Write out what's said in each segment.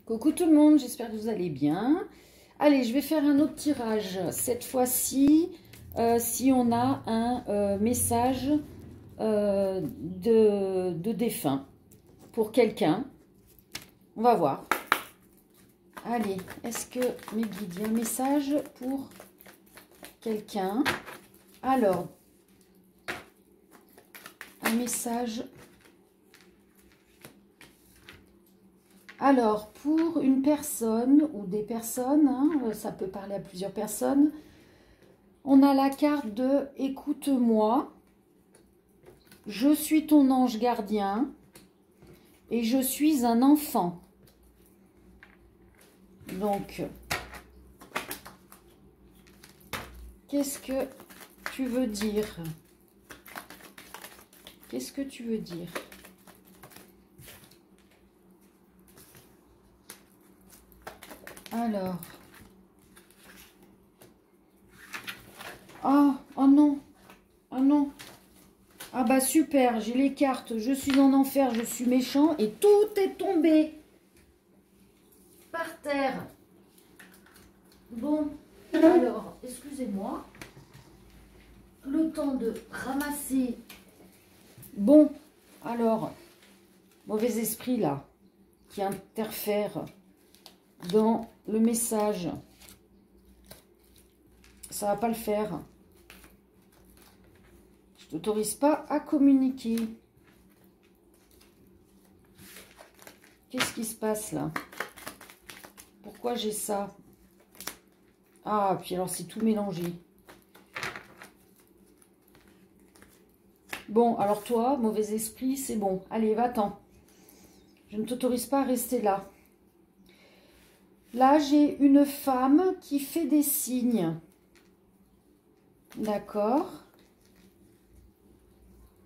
Coucou tout le monde, j'espère que vous allez bien. Allez, je vais faire un autre tirage. Cette fois-ci, si on a un message de défunt pour quelqu'un. On va voir. Allez, est-ce que mes guides, il y a un message pour quelqu'un? Alors, un message. Alors, pour une personne ou des personnes, hein, ça peut parler à plusieurs personnes, on a la carte de « Écoute-moi, je suis ton ange gardien et je suis un enfant ». Donc, qu'est-ce que tu veux dire? Qu'est-ce que tu veux dire? Alors. Oh, oh non. Oh non. Ah bah super, j'ai les cartes. Je suis en enfer, je suis méchant. Et tout est tombé. Par terre. Bon. Alors, excusez-moi. Le temps de ramasser. Bon. Alors, mauvais esprit là. Qui interfère dans le message. Ça va pas le faire. Je t'autorise pas à communiquer. Qu'est-ce qui se passe là? Pourquoi j'ai ça? Ah, puis alors c'est tout mélangé. Bon, alors toi, mauvais esprit, c'est bon. Allez, va-t'en. Je ne t'autorise pas à rester là. Là, j'ai une femme qui fait des signes. D'accord.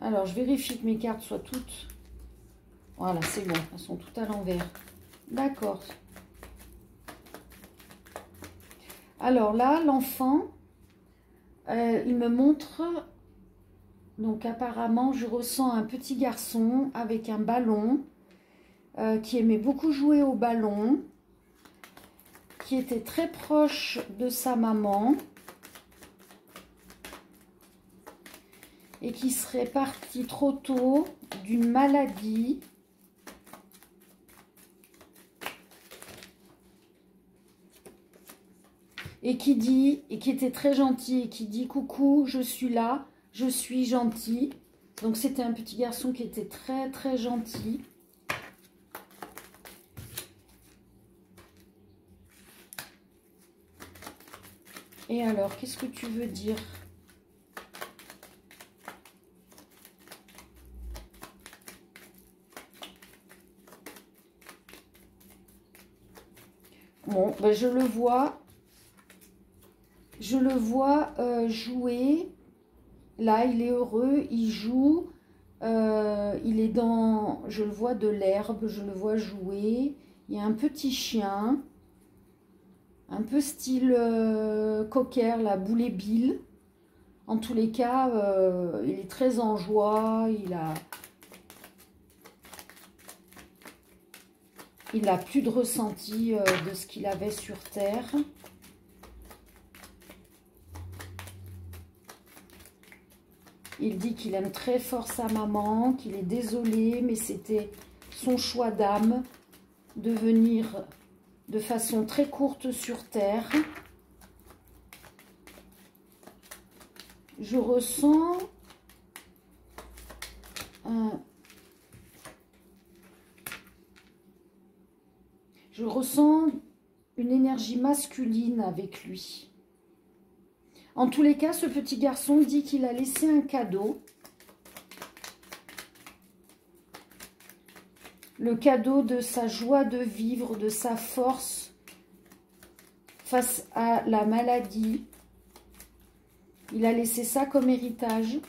Alors, je vérifie que mes cartes soient toutes... Voilà, c'est bon. Elles sont toutes à l'envers. D'accord. Alors là, l'enfant, il me montre... Donc, apparemment, je ressens un petit garçon avec un ballon qui aimait beaucoup jouer au ballon, qui était très proche de sa maman et qui serait parti trop tôt d'une maladie. Et qui était très gentil et qui dit « Coucou, je suis là, je suis gentil ». Donc c'était un petit garçon qui était très très gentil. Et alors, qu'est-ce que tu veux dire ? Bon, ben je le vois jouer. Là, il est heureux, il joue. Il est dans, je le vois de l'herbe, je le vois jouer. Il y a un petit chien, un peu style cocker, la Boulet Bill. En tous les cas, il est très en joie, il a plus de ressenti de ce qu'il avait sur Terre. Il dit qu'il aime très fort sa maman, qu'il est désolé, mais c'était son choix d'âme de venir de façon très courte sur Terre. Je ressens une énergie masculine avec lui. En tous les cas, ce petit garçon dit qu'il a laissé un cadeau. Le cadeau de sa joie de vivre, de sa force face à la maladie. Il a laissé ça comme héritage.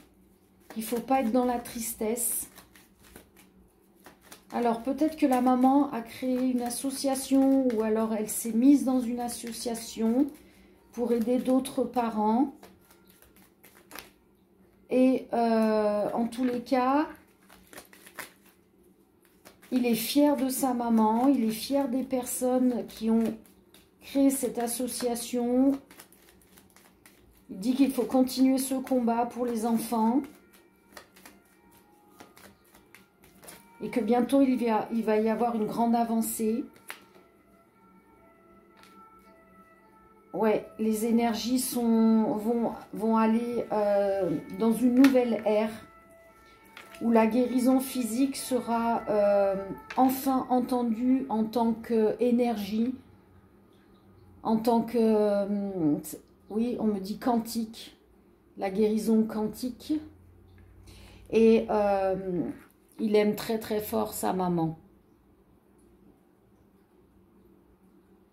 Il ne faut pas être dans la tristesse. Alors peut-être que la maman a créé une association ou alors elle s'est mise dans une association pour aider d'autres parents. Et en tous les cas, Il est fier de sa maman, il est fier des personnes qui ont créé cette association. Il dit qu'il faut continuer ce combat pour les enfants. Et que bientôt, il va y avoir une grande avancée. Ouais, les énergies vont aller dans une nouvelle ère où la guérison physique sera enfin entendue en tant qu'énergie, en tant que, oui, on me dit quantique, la guérison quantique. Et il aime très très fort sa maman.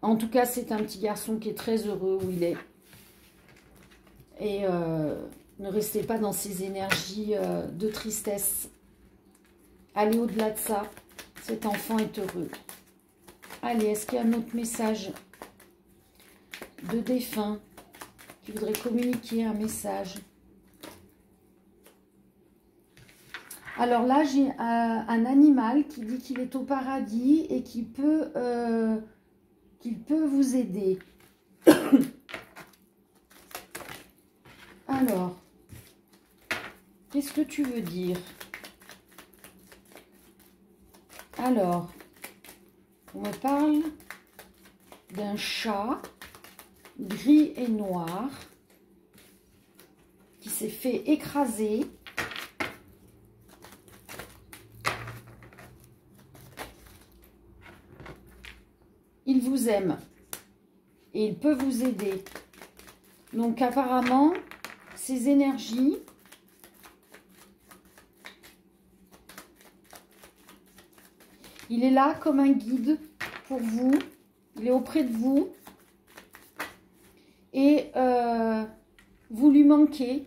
En tout cas, c'est un petit garçon qui est très heureux où il est. Et ne restez pas dans ces énergies de tristesse. Allez au-delà de ça. Cet enfant est heureux. Allez, est-ce qu'il y a un autre message de défunt qui voudrait communiquer un message? Alors là, j'ai un animal qui dit qu'il est au paradis et qu'il peut vous aider. Alors, qu'est-ce que tu veux dire? Alors, on me parle d'un chat gris et noir qui s'est fait écraser. Il vous aime et il peut vous aider. Donc apparemment, ces énergies il est là comme un guide pour vous. Il est auprès de vous. Et vous lui manquez.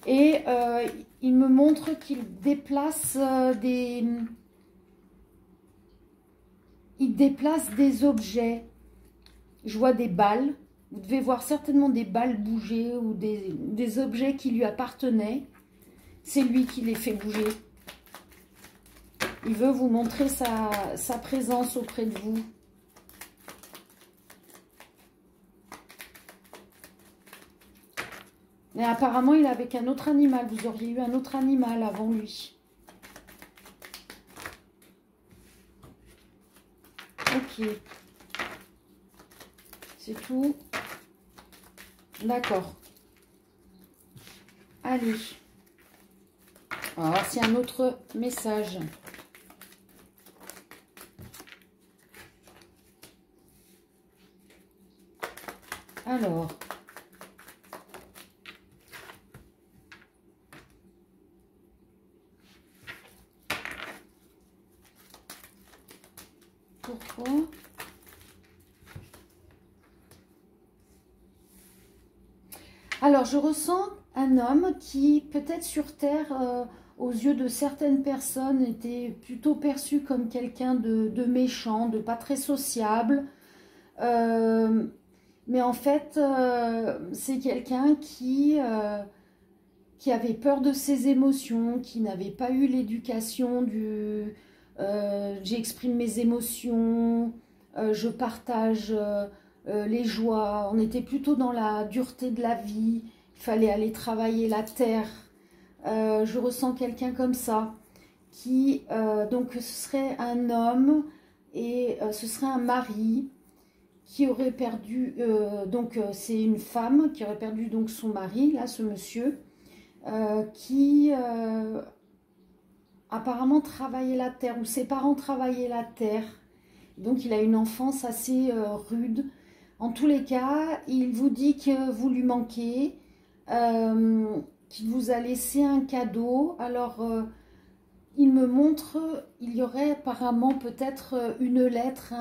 Et il me montre qu'il déplace il déplace des objets. Je vois des balles. Vous devez voir certainement des balles bouger ou des objets qui lui appartenaient. C'est lui qui les fait bouger. Il veut vous montrer sa présence auprès de vous. Mais apparemment, il est avec un autre animal. Vous auriez eu un autre animal avant lui. Ok. C'est tout. D'accord. Allez. On va voir s'il y a un autre message. Alors. Pourquoi? Alors, je ressens un homme qui, peut-être sur Terre, aux yeux de certaines personnes, était plutôt perçu comme quelqu'un de méchant, de pas très sociable. Mais en fait, c'est quelqu'un qui avait peur de ses émotions, qui n'avait pas eu l'éducation du j'exprime mes émotions, je partage les joies. On était plutôt dans la dureté de la vie, il fallait aller travailler la terre. Je ressens quelqu'un comme ça, qui, donc ce serait un homme et ce serait un mari qui aurait perdu, donc c'est une femme qui aurait perdu donc son mari, là ce monsieur, qui apparemment travaillait la terre, ou ses parents travaillaient la terre, donc il a une enfance assez rude. En tous les cas, il vous dit que vous lui manquez, qu'il vous a laissé un cadeau. Alors, il me montre, il y aurait apparemment peut-être une lettre,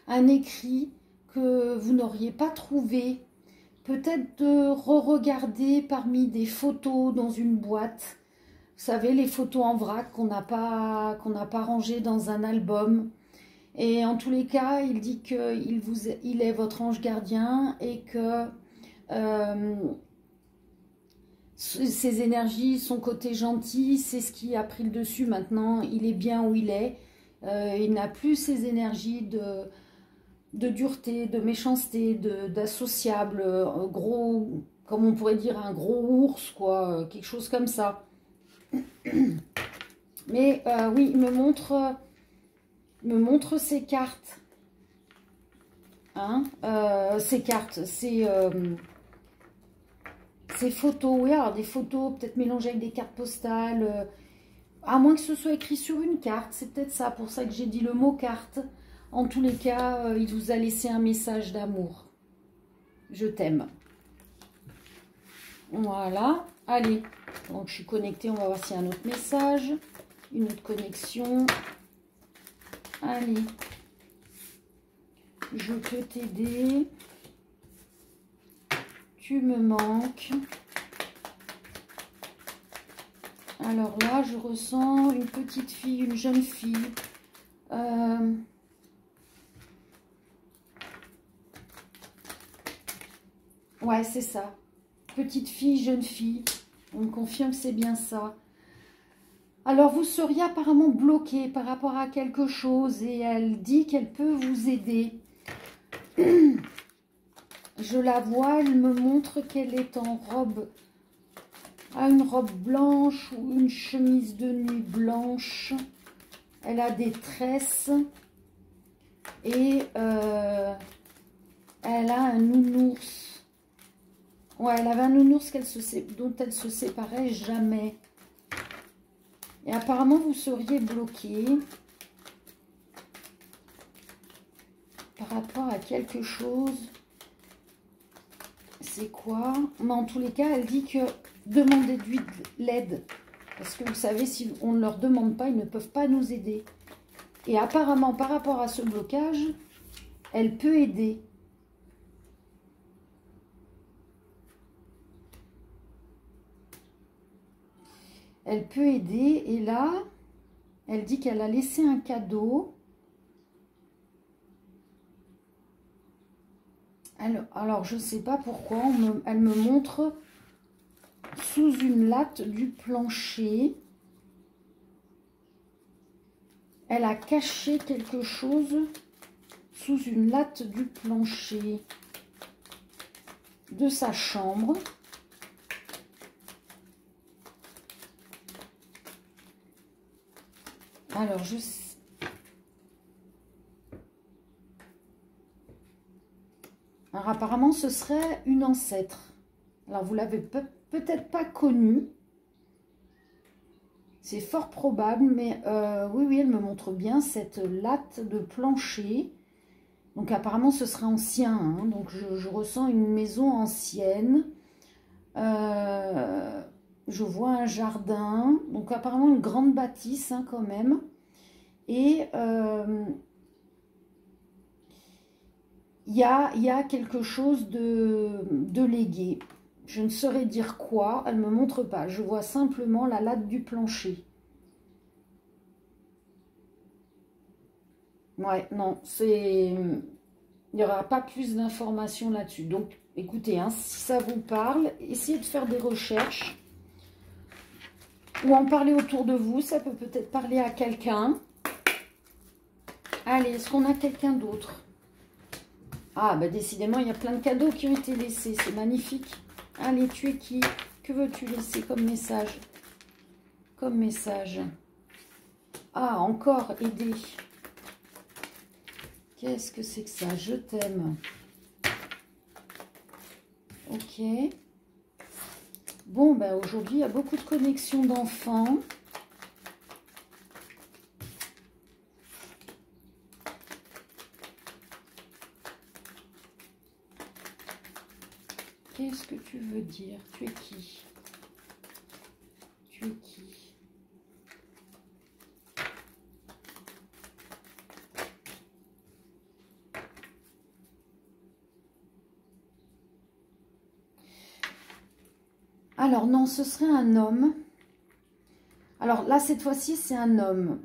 un écrit que vous n'auriez pas trouvé. Peut-être de re-regarder parmi des photos dans une boîte. Vous savez, les photos en vrac qu'on n'a pas rangées dans un album. Et en tous les cas, il dit qu'il est votre ange gardien et que ses énergies, son côté gentil, c'est ce qui a pris le dessus maintenant. Il est bien où il est. Il n'a plus ses énergies de dureté, de méchanceté, d'associable, gros, comme on pourrait dire, un gros ours, quoi, quelque chose comme ça. Mais oui, il me montre ses cartes. Hein, ces cartes, ces photos, oui, alors des photos peut-être mélangées avec des cartes postales, à moins que ce soit écrit sur une carte, c'est peut-être ça, pour ça que j'ai dit le mot carte. En tous les cas, il vous a laissé un message d'amour. Je t'aime. Voilà, allez, donc je suis connectée, on va voir s'il y a un autre message, une autre connexion. Allez. Je peux t'aider. Tu me manques. Alors là, je ressens une petite fille, une jeune fille. Ouais, c'est ça. Petite fille, jeune fille. On me confirme que c'est bien ça. Alors, vous seriez apparemment bloqué par rapport à quelque chose et elle dit qu'elle peut vous aider. Je la vois, elle me montre qu'elle est en robe, une robe blanche ou une chemise de nuit blanche. Elle a des tresses et elle a un nounours. Ouais, elle avait un nounours dont elle se séparait jamais. Et apparemment, vous seriez bloqué par rapport à quelque chose. C'est quoi? Mais en tous les cas, elle dit que demandez de l'aide. Parce que vous savez, si on ne leur demande pas, ils ne peuvent pas nous aider. Et apparemment, par rapport à ce blocage, elle peut aider. Elle peut aider. Et là, elle dit qu'elle a laissé un cadeau. Alors, je ne sais pas pourquoi, elle me montre sous une latte du plancher. Elle a caché quelque chose sous une latte du plancher de sa chambre. Alors, alors, apparemment, ce serait une ancêtre. Alors, vous l'avez peut-être pas connue. C'est fort probable, mais oui, oui, elle me montre bien cette latte de plancher. Donc, apparemment, ce serait ancien. Hein, donc, je ressens une maison ancienne. Je vois un jardin. Donc, apparemment, une grande bâtisse, hein, quand même. Et il y a quelque chose de légué. Je ne saurais dire quoi, elle ne me montre pas. Je vois simplement la latte du plancher. Ouais, non, il n'y aura pas plus d'informations là-dessus. Donc, écoutez, hein, si ça vous parle, essayez de faire des recherches. Ou en parler autour de vous, ça peut peut-être parler à quelqu'un. Allez, est-ce qu'on a quelqu'un d'autre? Ah, bah décidément, il y a plein de cadeaux qui ont été laissés. C'est magnifique. Allez, tu es qui? Que veux-tu laisser comme message? Comme message. Ah, encore aider. Qu'est-ce que c'est que ça? Je t'aime. Ok. Bon, ben aujourd'hui, il y a beaucoup de connexions d'enfants. Qu'est-ce que tu veux dire? Tu es qui? Tu es qui? Alors non, ce serait un homme. Alors là, cette fois-ci, c'est un homme.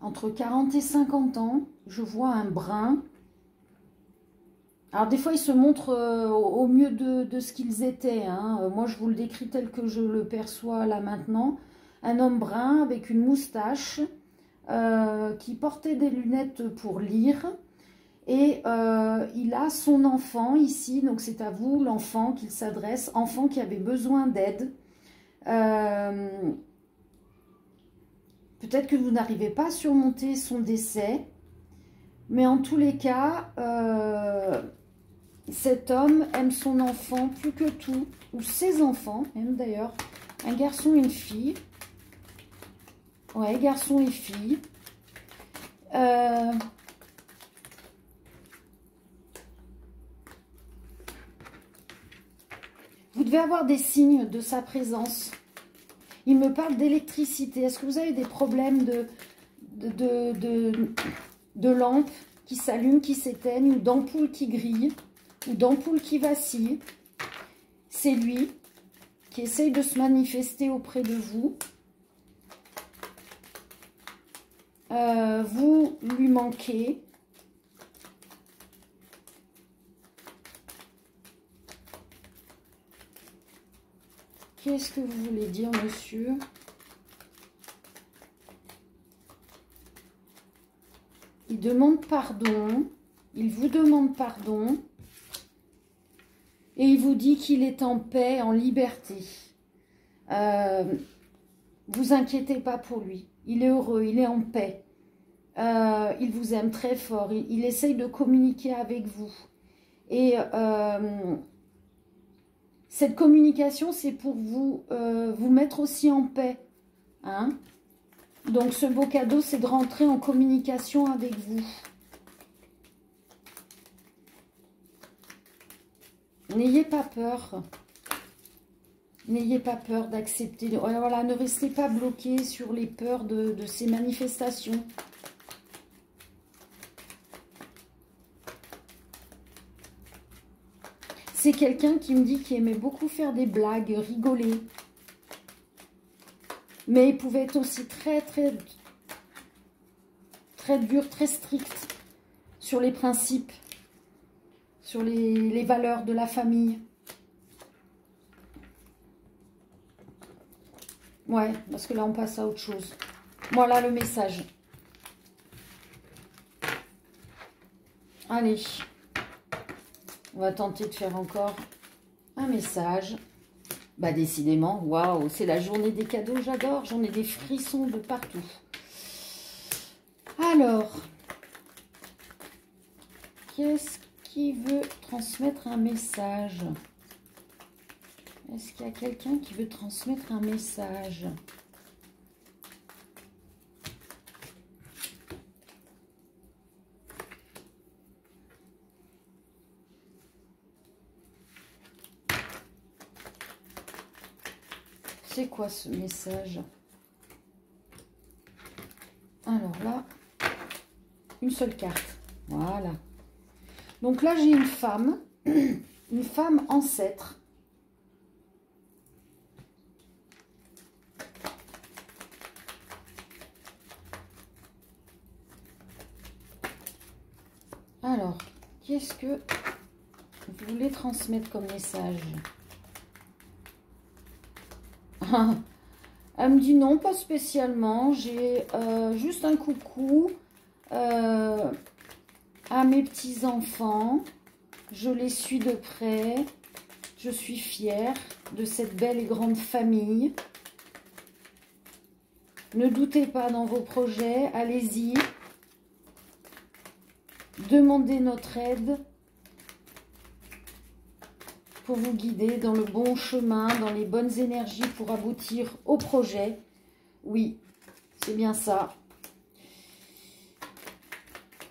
Entre 40 et 50 ans, je vois un brun. Alors des fois, ils se montrent au mieux de ce qu'ils étaient. Hein. Moi, je vous le décris tel que je le perçois là maintenant. Un homme brun avec une moustache qui portait des lunettes pour lire. Et il a son enfant ici, donc c'est à vous l'enfant qu'il s'adresse, enfant qui avait besoin d'aide. Peut-être que vous n'arrivez pas à surmonter son décès, mais en tous les cas, cet homme aime son enfant plus que tout, ou ses enfants, même d'ailleurs, un garçon et une fille. Ouais, garçon et fille. Vous devez avoir des signes de sa présence. Il me parle d'électricité. Est-ce que vous avez des problèmes de lampes qui s'allument, qui s'éteignent, ou d'ampoules qui grillent, ou d'ampoules qui vacillent? C'est lui qui essaye de se manifester auprès de vous. Vous lui manquez. Qu'est-ce que vous voulez dire, monsieur? Il demande pardon. Il vous demande pardon. Et il vous dit qu'il est en paix, en liberté. Vous inquiétez pas pour lui. Il est heureux, il est en paix. Il vous aime très fort. Il essaye de communiquer avec vous. Et cette communication, c'est pour vous, vous mettre aussi en paix. Hein? Donc, ce beau cadeau, c'est de rentrer en communication avec vous. N'ayez pas peur. N'ayez pas peur d'accepter. Voilà, ne restez pas bloqué sur les peurs de ces manifestations. C'est quelqu'un qui me dit qu'il aimait beaucoup faire des blagues, rigoler. Mais il pouvait être aussi très dur, très strict sur les principes, sur les valeurs de la famille. Ouais, parce que là, on passe à autre chose. Voilà le message. Allez. On va tenter de faire encore un message. Bah, décidément, waouh, c'est la journée des cadeaux, j'adore. J'en ai des frissons de partout. Alors, qu'est-ce qui veut transmettre un message? Est-ce qu'il y a quelqu'un qui veut transmettre un message? C'est quoi ce message? Alors là, une seule carte. Voilà. Donc là, j'ai une femme ancêtre. Alors, qu'est-ce que vous voulez transmettre comme message? Elle me dit non, pas spécialement. J'ai juste un coucou à mes petits-enfants. Je les suis de près. Je suis fière de cette belle et grande famille. Ne doutez pas dans vos projets. Allez-y. Demandez notre aide pour vous guider dans le bon chemin, dans les bonnes énergies pour aboutir au projet. Oui, c'est bien ça.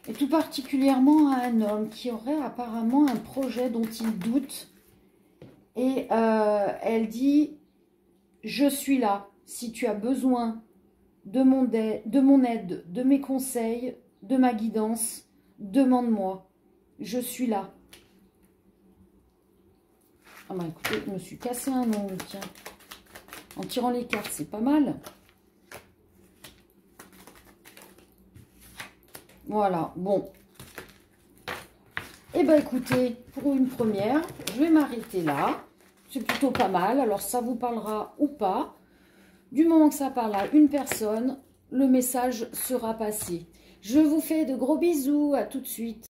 Et tout particulièrement à un homme qui aurait apparemment un projet dont il doute. Et elle dit, je suis là. Si tu as besoin de mon aide, de mes conseils, de ma guidance, demande-moi. Je suis là. Ah bah écoutez, je me suis cassé un ongle, tiens. En tirant les cartes, c'est pas mal. Voilà, bon. Eh bien, écoutez, pour une première, je vais m'arrêter là. C'est plutôt pas mal. Alors, ça vous parlera ou pas. Du moment que ça parle à une personne, le message sera passé. Je vous fais de gros bisous. À tout de suite.